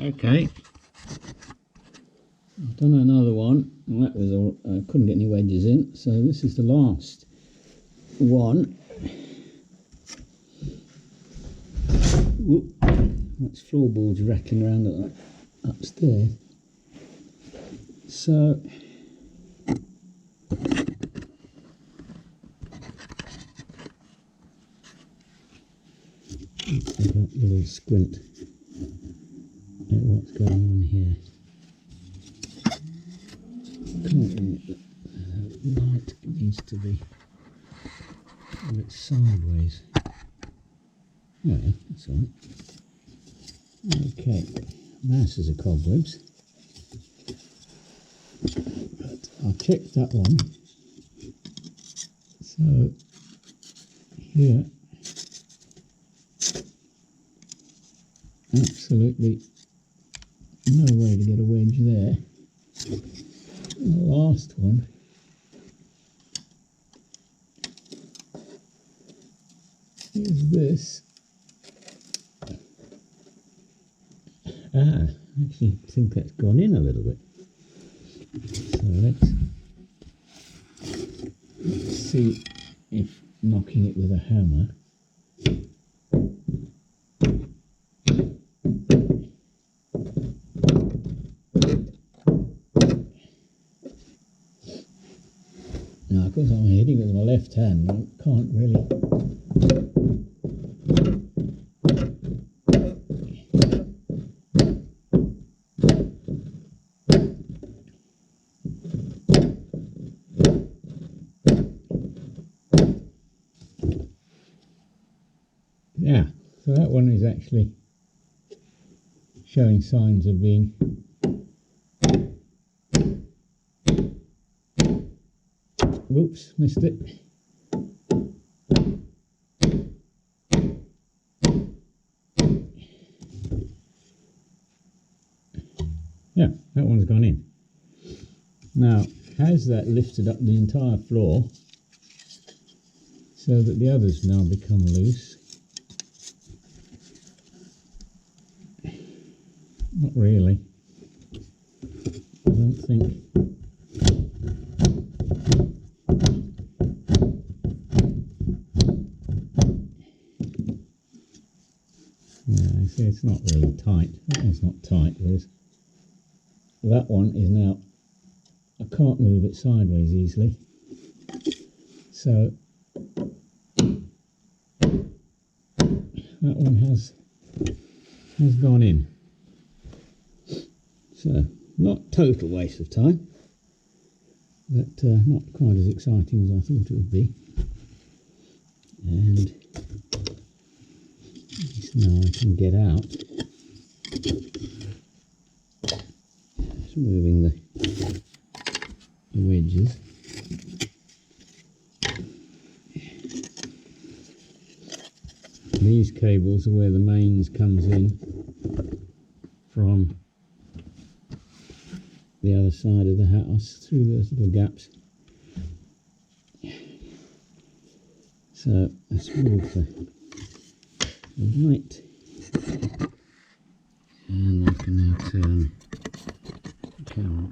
Okay, I've done another one. That was all. I couldn't get any wedges in, so this is the last one. Whoop. That's floorboards rattling around upstairs. So let's have a little squint at what's going on here. The light needs to be a bit sideways. Oh yeah, that's all right. Okay, masses of cobwebs. But I'll check that one. So here, absolutely no way to get a wedge there. And the last one is this. I actually think that's gone in a little bit. So let's see if knocking it with a hammer now, of course I'm hitting it with my left hand, I can't really. Yeah, so that one is actually showing signs of being whoops, missed it. Yeah, that one's gone in. Now, has that lifted up the entire floor so that the others now become loose? Not really. I don't think. Yeah, you see it's not really tight. That one's not tight, whereas that one is now, I can't move it sideways easily. So that one has gone in. So not total waste of time, but not quite as exciting as I thought it would be. And at least now I can get out. Just moving the wedges. These cables are where the mains comes in from the other side of the house through those little gaps. So let's move the light, and I can now turn the camera